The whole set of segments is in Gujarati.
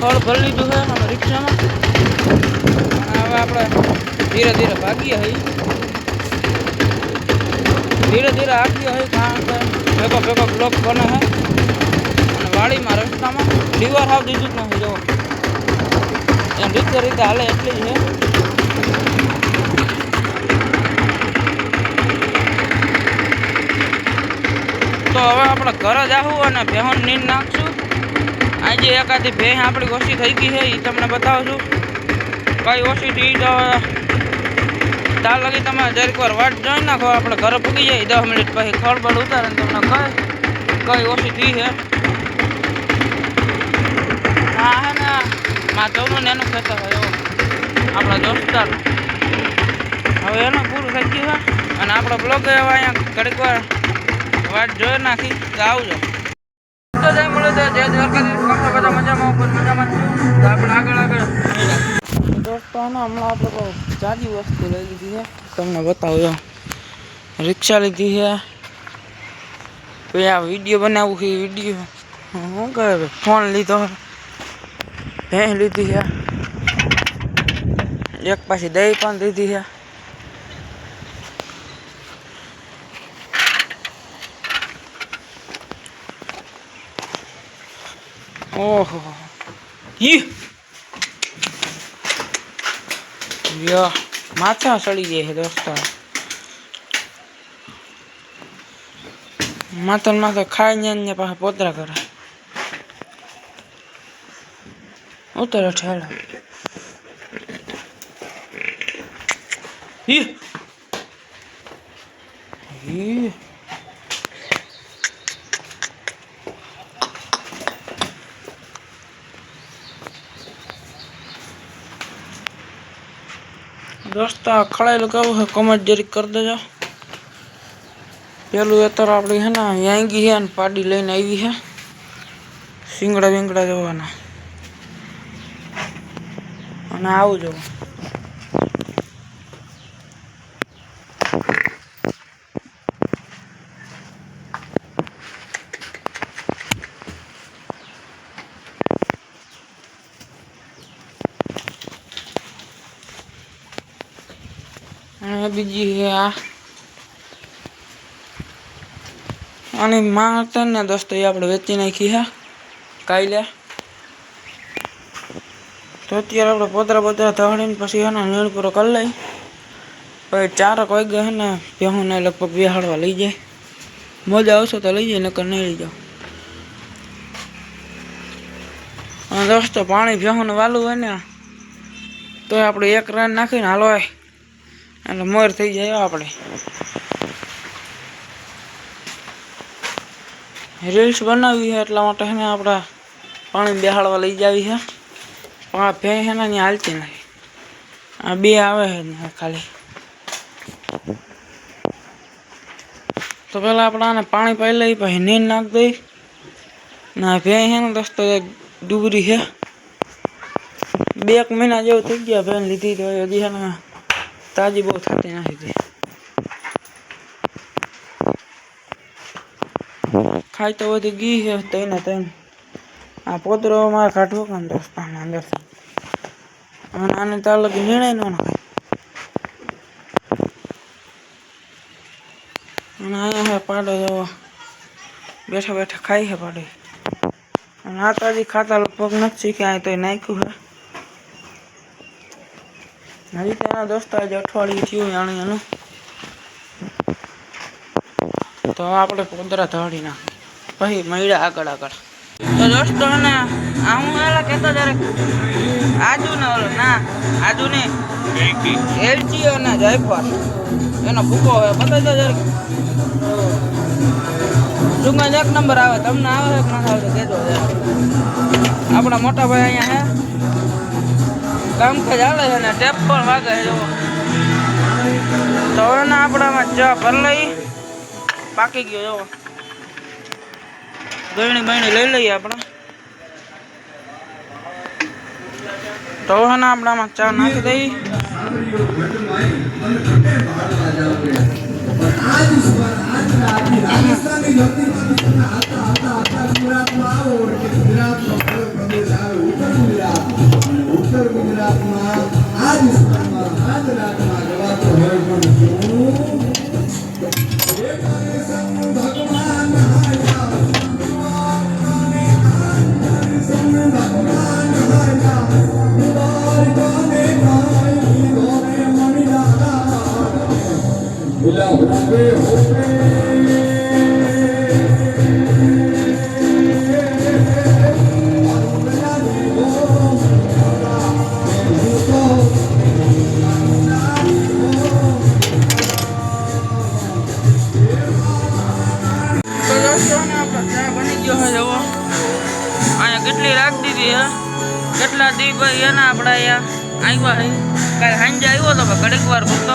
ખડ ભરી લીધું છે અમે રિક્ષામાં. અને હવે આપણે ધીરે ધીરે ભાગીએ હઈ. ધીરે ધીરે આગીએ હઈ કારણ કે ભેગો ભેગો બ્લોક બને છે. અને વાડીમાં રસ્તામાં દીવાર હાવ દીધું જ નથી જવો. એમ રીતે રીતે હાલે એટલી છે. તો હવે આપણે ઘરે જાવું અને ભેહું નીંદ નાખશું. આજે એકાદી ભેહ આપણી ઓછી થઈ ગઈ છે એ તમને બતાવું છું. કઈ ઓછી થઈ તો તાર લગી તમે જરીક વાર વાટ જોઈ નાખો. આપણે ઘરે પૂગી જાય 10 મિનિટ પછી ખળબળ ઉતારે ને તમને કઈ ઓછી થઈ છે. હા હે ને માધવનું ને એનું ખેતર હોય આપણા દોસ્તાર. હવે એનું પૂરું થઈ ગયું છે અને આપણો બ્લોગ હવે અહીંયા ઘડીક વાર વાટ જોઈ નાખી તો આવજો. તો જય મળે તો જય દ્વારકાધીશ. આપણે બધા મજામાં ઉપર મજામાં છું. તો આપણે આગળ દોસ્તો હમણાં આપણે બહુ જાજી વસ્તુ લઈ લીધી છે. તમને બતાવું રિક્ષા લીધી છે. પછી આ વિડીયો બનાવવું છે વિડીયો શું કરે ફોન લીધો ભેંસ લીધી છે. એક પાછી દહીં પણ લીધી છે. ઓહો માથા સડી જાય છે દોસ્તો. માથા ખાઈ ને પાછા પોતરા કરે. ઉતરે ઠેલા દોસ્તો ખડાયેલું કેવું છે કમેન્ટ જરીક કરી દેજો. પેલું અત્યારે આપણી છે ને યાંગી છે ને પાડી લઈને આવી છે. શીંગડા વીંગડા જોવાના અને આવું જો. બીજી છે આ આની માં હતા ને દોસ્તો એ આપણે વેચી નાખી છે કાલે. તો અત્યારે આપણે પોતરા ધોડીને પછી એનો નીણ પૂરો કરી લઈ. પછી 4 વાગે છે ને ભેહુંને લગભગ બેહાડવા લઈ જાય. મજા આવશે તો લઈ જાય નકર નહીં લઈ જાઓ. અને દોસ્તો પાણી ભેહુંને વાલું હોય ને તો આપણે 1 રાન નાખીને હાલો એટલે મોર થઈ જાય. આપણે રીલ્સ બનાવી છે એટલા માટે છે ને આપણે પાણી બેહાડવા લઈ જાવી છે. પણ આ ભેં છે ને ત્યાં હાલતી નથી. આ 2 આવે છે ને ખાલી. તો પેલા આપણે આને પાણી પાઈ લઈ પછી નીંદ નાખ દઈ. ના ભેં છે ને દોસ્તો એક ડુબરી છે. 2 મહિના જેવું થઈ ગયા ભેં લીધી તો હજી છે ને તાજી બહુ થતી નથી. ખાઈ તો બધી ગઈ છે તઈને તઈને. આ પોતરો મારે કાઢવો કામ દોસ્તો અંદર અને આને તાર લગી નિર્ણય ન નાખાય. અને અહીંયા છે પાડો જવો બેઠા બેઠા ખાઈ છે પાડે. અને આ તો હજી ખાતા લગભગ નથી શીખ્યા તો નાખ્યું છે. હજી તેના દોસ્તો આજે અઠવાડિયું થયું જાણે એનું. તો આપણે પોતરા ધોડી નાખ પછી મળ્યા આગળ. તો દોસ્તો ને હું એલા કહેતો જ્યારે આજુ ને ઓલો ના આજુ ને એલચી અને જાયફળ એનો ભૂકો હોય બતાવી દો જરા. સુગંધ 1 નંબર આવે. તમને આવે કે ના આવે કહેજો. આપણા મોટા ભાઈ અહીંયા હે કામકાજ હાલે છે ને ટેપ પણ વાગે છે. તો હવે ને આપણામાં ચા ભર લઈ પાકી ગયો જો. ગયણી બયણી લઈ લઈએ આપણે. તો હવે ને આપણામાં ચા નાખી દઈ. પ્રદીપભાઈ એના આપણે અહીંયા આવ્યા છે કાલે સાંજે આવ્યો હતો ઘડીક વાર ફક્ત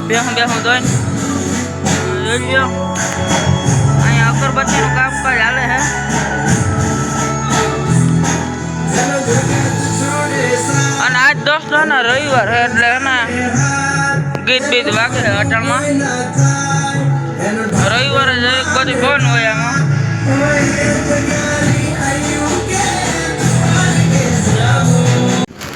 બેહું દોઈને જોઈ લો અહીંયા અગરબત્તીનું કામકાજ હાલે છે અને આજ દોસ્તો ને રવિવાર છે એટલે એના ગીત બીત વાગે અટાણમાં રવિવારે જ બધી ફોન હોય આમાં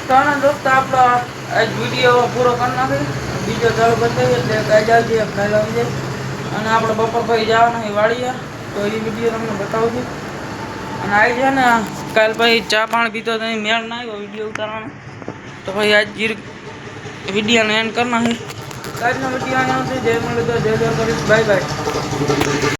તો દોસ્તો આપણો આજ વિડીયો પૂરો કરી નાખી બીજો ચાલુ બતાવીએ એટલે કાંઈ આવી જાય કાલે આવી જાય અને આપણે બપોર પછી જવાના વાળીએ તો એ વિડીયો તમને બતાવું છું અને આવી જાય ને કાલ પછી ચા પાણી પીતો તો મેળ ના આવ્યો વિડીયો ઉતારવાનો તો પછી આજ વિડીયોને એન્ડ કરી નાખી આજનો વિડીયો આવ્યો છે જય મળે તો જય કરીશ બાય બાય